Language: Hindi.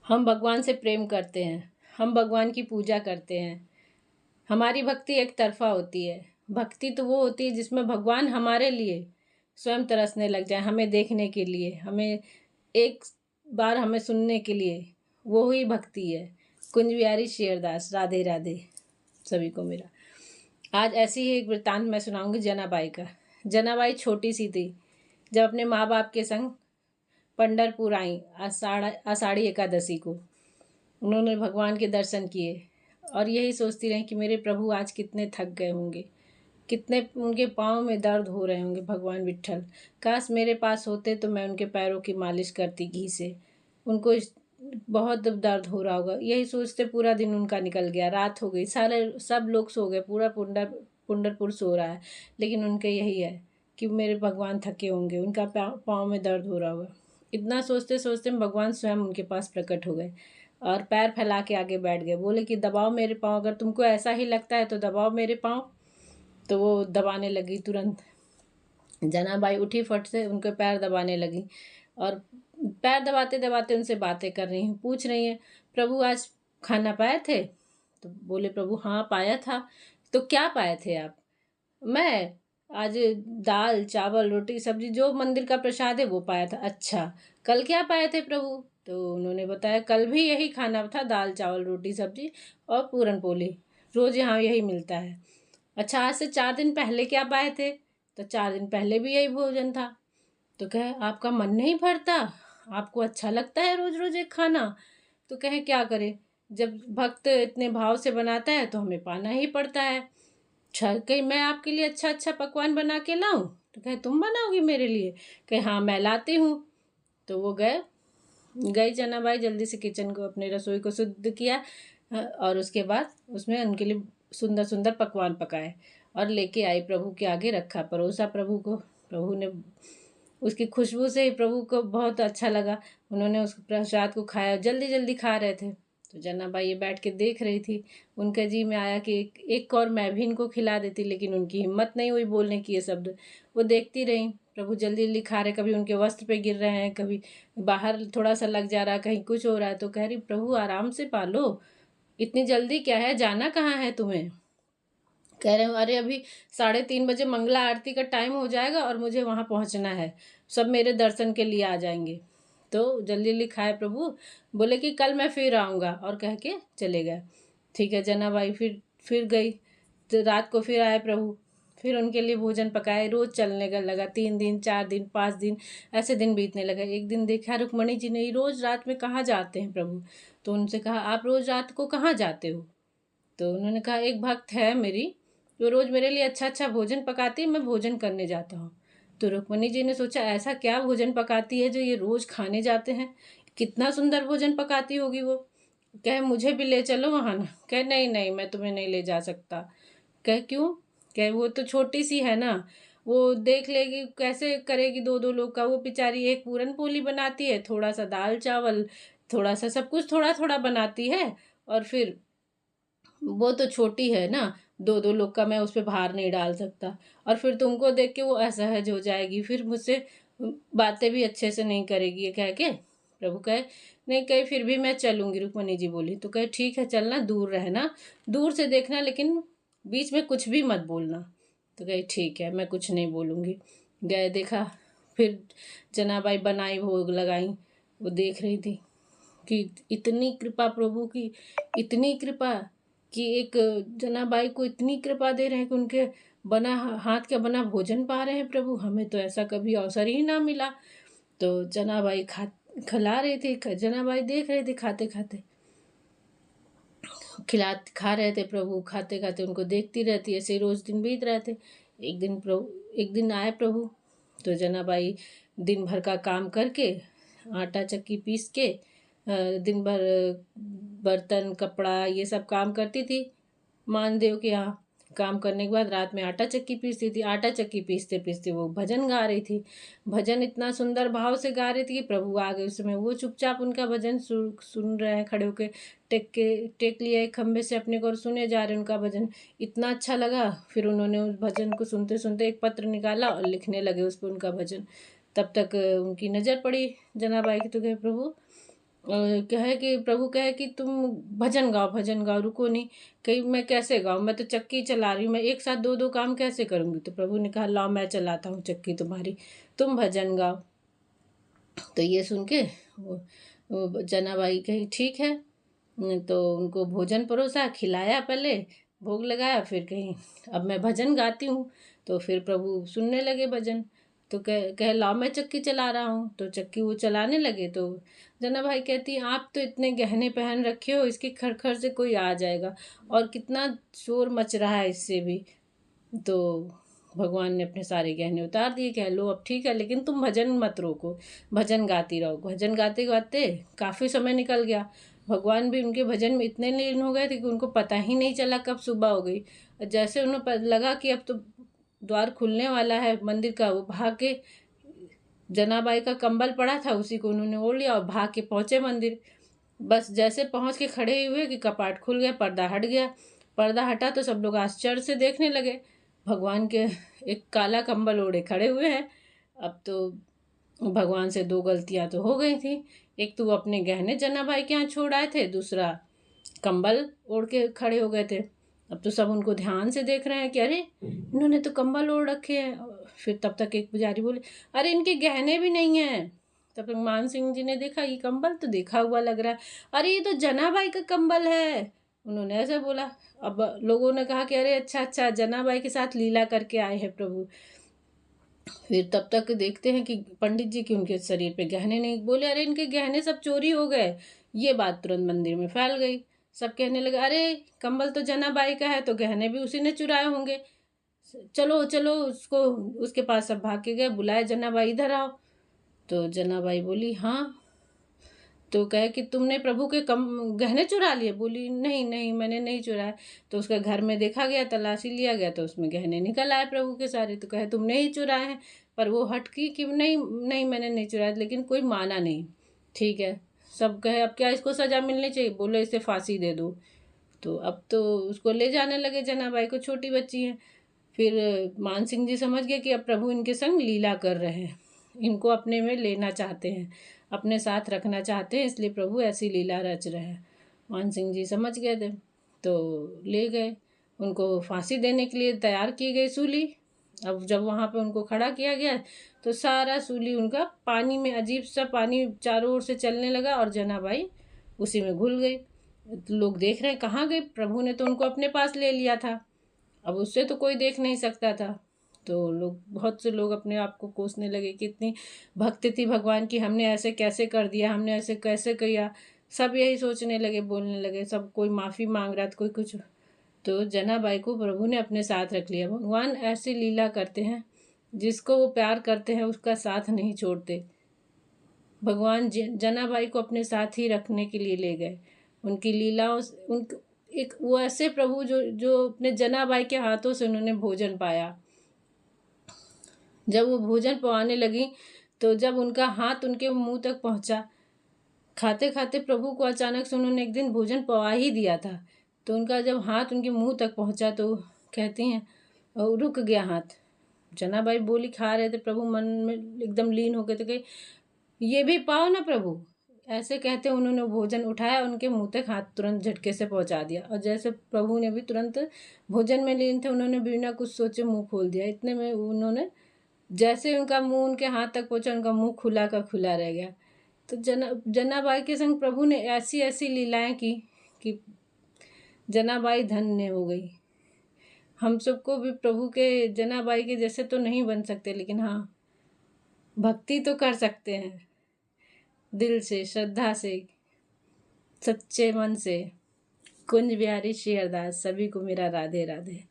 हम भगवान से प्रेम करते हैं, हम भगवान की पूजा करते हैं। हमारी भक्ति एक तरफा होती है। भक्ति तो वो होती है जिसमें भगवान हमारे लिए स्वयं तरसने लग जाए, हमें देखने के लिए, हमें एक बार हमें सुनने के लिए। वो ही भक्ति है। कुंज बिहारी शेरदास। राधे राधे सभी को मेरा। आज ऐसी ही एक वृत्तांत मैं सुनाऊंगी जनाबाई का। जनाबाई छोटी सी थी जब अपने माँ बाप के संग पंढरपुर आई आषाढ़ी एकादशी को। उन्होंने भगवान के दर्शन किए और यही सोचती रही कि मेरे प्रभु आज कितने थक गए होंगे, कितने उनके पाँव में दर्द हो रहे होंगे। भगवान विट्ठल, काश मेरे पास होते तो मैं उनके पैरों की मालिश करती घी से। उनको बहुत दर्द हो रहा होगा। यही सोचते पूरा दिन उनका निकल गया। रात हो गई, सारे सब लोग सो गए, पूरा पंढरपुर सो रहा है, लेकिन उनके यही है कि मेरे भगवान थके होंगे, उनका पाँव में दर्द हो रहा होगा। इतना सोचते सोचते भगवान स्वयं उनके पास प्रकट हो गए और पैर फैला के आगे बैठ गए। बोले कि दबाओ मेरे पाँव, अगर तुमको ऐसा ही लगता है तो दबाओ मेरे पाँव। तो वो दबाने लगी तुरंत। जनाबाई उठी, फट से उनके पैर दबाने लगी और पैर दबाते दबाते उनसे बातें कर रही हूँ। पूछ रही है, प्रभु आज खाना पाए थे? तो बोले, प्रभु हाँ पाया था। तो क्या पाए थे आप? मैं आज दाल चावल रोटी सब्जी, जो मंदिर का प्रसाद है वो पाया था। अच्छा, कल क्या पाए थे प्रभु? तो उन्होंने बताया, कल भी यही खाना था, दाल चावल रोटी सब्जी और पूरन पोली, रोज यहाँ यही मिलता है। अच्छा, आज से 4 दिन पहले क्या पाए थे? तो 4 दिन पहले भी यही भोजन था। तो कहे, आपका मन नहीं भरता? आपको अच्छा लगता है रोज रोज एक खाना? तो कहे, क्या करे, जब भक्त इतने भाव से बनाता है तो हमें पाना ही पड़ता है। कहीं मैं आपके लिए अच्छा अच्छा पकवान बना के लाऊं? तो कहे, तुम बनाओगी मेरे लिए? कहे, हाँ मैं लाती हूँ। तो वो गई जनाबाई, जल्दी से किचन को, अपने रसोई को शुद्ध किया और उसके बाद उसमें उनके लिए सुंदर सुंदर पकवान पकाए और लेके आई, प्रभु के आगे रखा, परोसा प्रभु को। प्रभु ने उसकी खुशबू से ही प्रभु को बहुत अच्छा लगा। उन्होंने उस प्रसाद को खाया, जल्दी जल्दी खा रहे थे। तो जनाबाई ये बैठ के देख रही थी। उनके जी में आया कि एक और मैं भी इनको खिला देती, लेकिन उनकी हिम्मत नहीं हुई बोलने की ये शब्द। वो देखती रही, प्रभु जल्दी जल्दी खा रहे, कभी उनके वस्त्र पे गिर रहे हैं, कभी बाहर थोड़ा सा लग जा रहा है, कहीं कुछ हो रहा है। तो कह रही, प्रभु आराम से पालो, इतनी जल्दी क्या है, जाना कहाँ है तुम्हें? कह रहे हो, अरे अभी 3:30 बजे मंगला आरती का टाइम हो जाएगा और मुझे वहाँ पहुँचना है, सब मेरे दर्शन के लिए आ जाएंगे। तो जल्दी जल्दी खाए प्रभु। बोले कि कल मैं फिर आऊँगा, और कह के चले गए। ठीक है, जनाबाई फिर गई। तो रात को फिर आए प्रभु, फिर उनके लिए भोजन पकाए। रोज चलने का लगा, 3 दिन 4 दिन 5 दिन ऐसे दिन बीतने लगे। एक दिन देखा रुक्मणी जी ने, रोज रात में कहाँ जाते हैं प्रभु? तो उनसे कहा, आप रोज रात को कहाँ जाते हो? तो उन्होंने कहा, एक भक्त है मेरी जो रोज मेरे लिए अच्छा अच्छा भोजन पकाती है, मैं भोजन करने जाता हूँ। तो रुक्मणी जी ने सोचा, ऐसा क्या भोजन पकाती है जो ये रोज खाने जाते हैं? कितना सुंदर भोजन पकाती होगी वो। कहे, मुझे भी ले चलो वहाँ ना। कहे, नहीं नहीं, मैं तुम्हें नहीं ले जा सकता। कहे, क्यों? कहे, वो तो छोटी सी है ना, वो देख लेगी, कैसे करेगी 2-2 लोग का? वो बेचारी एक पूरन पोली बनाती है, थोड़ा सा दाल चावल, थोड़ा सा सब कुछ थोड़ा थोड़ा बनाती है, और फिर वो तो छोटी है ना, 2-2 लोग का मैं उस पर भार नहीं डाल सकता। और फिर तुमको देख के वो असहज हो जाएगी, फिर मुझसे बातें भी अच्छे से नहीं करेगी, ये कह के प्रभु कहे, नहीं कहे, फिर भी मैं चलूंगी। रुक्मणी जी बोली। तो कहे, ठीक है चलना, दूर रहना, दूर से देखना, लेकिन बीच में कुछ भी मत बोलना। तो कहे, ठीक है, मैं कुछ नहीं बोलूंगी। गए, देखा, फिर जनाबाई बनाई, भोग लगाई। वो देख रही थी कि इतनी कृपा प्रभु की, इतनी कृपा कि एक जनाबाई को इतनी कृपा दे रहे हैं कि उनके बना हाथ का बना भोजन पा रहे हैं प्रभु। हमें तो ऐसा कभी अवसर ही ना मिला। तो जनाबाई खिला रही थी, जनाबाई देख रहे थे खाते खाते, खा रहे थे प्रभु, खाते खाते उनको देखती रहती। ऐसे ही रोज दिन बीत रहे थे। एक दिन आए प्रभु। तो जनाबाई दिन भर का काम करके, आटा चक्की पीस के, दिन भर बर्तन कपड़ा ये सब काम करती थी मानदेव के यहाँ। काम करने के बाद रात में आटा चक्की पीसती थी। आटा चक्की पीसते पीसते वो भजन गा रही थी। भजन इतना सुंदर भाव से गा रही थी कि प्रभु आ गए उस समय। वो चुपचाप उनका भजन सुन रहे हैं, खड़े होके टेक लिया एक खम्भे से अपने को और सुने जा रहे उनका भजन। इतना अच्छा लगा। फिर उन्होंने उस भजन को सुनते सुनते एक पत्र निकाला और लिखने लगे उस पर उनका भजन। तब तक उनकी नज़र पड़ी जनाबाई की। तो कहे, प्रभु कहे कि प्रभु कहे कि तुम भजन गाओ, रुको नहीं। कहीं मैं कैसे गाऊँ, मैं तो चक्की चला रही हूँ, मैं एक साथ दो दो काम कैसे करूँगी। तो प्रभु ने कहा लाओ मैं चलाता हूँ चक्की तुम्हारी, तुम भजन गाओ। तो ये सुन के वो जनाबाई कही ठीक है। तो उनको भोजन परोसा, खिलाया, पहले भोग लगाया, फिर कहीं अब मैं भजन गाती हूँ। तो फिर प्रभु सुनने लगे भजन। तो कह लाओ मैं चक्की चला रहा हूँ। तो चक्की वो चलाने लगे। तो जनाबाई कहती आप तो इतने गहने पहन रखे हो, इसकी खरखर से कोई आ जाएगा, और कितना शोर मच रहा है इससे भी। तो भगवान ने अपने सारे गहने उतार दिए, कह लो अब ठीक है, लेकिन तुम भजन मत रोको, भजन गाती रहो। भजन गाते गाते काफ़ी समय निकल गया। भगवान भी उनके भजन में इतने लीन हो गए थे कि उनको पता ही नहीं चला कब सुबह हो गई। जैसे उन्हें लगा कि अब तो द्वार खुलने वाला है मंदिर का, वो भाग के, जनाबाई का कंबल पड़ा था उसी को उन्होंने ओढ़ लिया और भाग के पहुंचे मंदिर। बस जैसे पहुंच के खड़े हुए कि कपाट खुल गया, पर्दा हट गया। पर्दा हटा तो सब लोग आश्चर्य से देखने लगे। भगवान के एक काला कंबल ओढ़े खड़े हुए हैं। अब तो भगवान से दो गलतियां तो हो गई थी। एक तो वो अपने गहने जनाबाई के यहाँ छोड़ आए थे, दूसरा कंबल ओढ़ के खड़े हो गए थे। अब तो सब उनको ध्यान से देख रहे हैं कि अरे इन्होंने तो कंबल ओढ़ रखे हैं। फिर तब तक एक पुजारी बोले अरे इनके गहने भी नहीं हैं। तब तक मान सिंह जी ने देखा ये कंबल तो देखा हुआ लग रहा है, अरे ये तो जनाबाई का कंबल है। उन्होंने ऐसे बोला। अब लोगों ने कहा कि अरे अच्छा अच्छा, जनाबाई के साथ लीला करके आए हैं प्रभु। फिर तब तक देखते हैं कि पंडित जी की उनके शरीर पे गहने नहीं। बोले अरे इनके गहने सब चोरी हो गए। ये बात तुरंत मंदिर में फैल गई। सब कहने लगे अरे कंबल तो जनाबाई का है, तो गहने भी उसी ने चुराए होंगे। चलो चलो उसको, उसके पास सब भाग के गए, बुलाए जनाबाई इधर आओ। तो जनाबाई बोली हाँ। तो कहे कि तुमने प्रभु के गहने चुरा लिए। बोली नहीं नहीं मैंने नहीं चुराए। तो उसका घर में देखा गया, तलाशी लिया गया, तो उसमें गहने निकल आए प्रभु के सारे। तो कहे तुमने ही चुराए हैं। पर वो हटकी कि नहीं नहीं मैंने नहीं चुराए, लेकिन कोई माना नहीं। ठीक है, सब कहे अब क्या इसको सजा मिलनी चाहिए। बोले इसे फांसी दे दो। तो अब तो उसको ले जाने लगे जनाबाई को, छोटी बच्ची है। फिर मान सिंह जी समझ गए कि अब प्रभु इनके संग लीला कर रहे हैं, इनको अपने में लेना चाहते हैं, अपने साथ रखना चाहते हैं, इसलिए प्रभु ऐसी लीला रच रहे हैं। मान सिंह जी समझ गए थे। तो ले गए, उनको फांसी देने के लिए तैयार की गई सूली। अब जब वहाँ पे उनको खड़ा किया गया तो सारा सूली उनका पानी में, अजीब सा पानी चारों ओर से चलने लगा और जनाबाई उसी में घुल गई। लोग देख रहे हैं कहाँ गए, प्रभु ने तो उनको अपने पास ले लिया था, अब उससे तो कोई देख नहीं सकता था। तो लोग, बहुत से लोग अपने आप को कोसने लगे कि इतनी भक्ति थी भगवान की, हमने ऐसे कैसे कर दिया, हमने ऐसे कैसे किया। सब यही सोचने लगे, बोलने लगे, सब कोई माफ़ी मांग रहा था, कोई कुछ। तो जनाबाई को प्रभु ने अपने साथ रख लिया। भगवान ऐसी लीला करते हैं, जिसको वो प्यार करते हैं उसका साथ नहीं छोड़ते। भगवान जनाबाई को अपने साथ ही रखने के लिए ले गए। उनकी लीलाओं उन एक वो ऐसे प्रभु जो जो अपने जनाबाई के हाथों से उन्होंने भोजन पाया। जब वो भोजन पवाने लगी तो जब उनका हाथ उनके मुंह तक पहुंचा, खाते खाते प्रभु को अचानक से उन्होंने एक दिन भोजन पवा ही दिया था। तो उनका जब हाथ उनके मुंह तक पहुंचा तो कहती हैं और रुक गया हाथ। जनाबाई बोली, खा रहे थे प्रभु, मन में एकदम लीन हो गए थे कि ये भी पाओ ना प्रभु। ऐसे कहते उन्होंने भोजन उठाया, उनके मुंह तक हाथ तुरंत झटके से पहुंचा दिया। और जैसे प्रभु ने भी तुरंत भोजन में लीन थे, उन्होंने बिना कुछ सोचे मुंह खोल दिया। इतने में उन्होंने, जैसे उनका मुंह उनके हाथ तक पहुंचा, उनका मुंह खुला का खुला रह गया। तो जनाबाई के संग प्रभु ने ऐसी ऐसी लीलाएं की कि जनाबाई धन्य हो गई। हम सबको भी प्रभु के जनाबाई के जैसे तो नहीं बन सकते, लेकिन हाँ भक्ति तो कर सकते हैं, दिल से, श्रद्धा से, सच्चे मन से। कुंज बिहारी श्री हरदास। सभी को मेरा राधे राधे।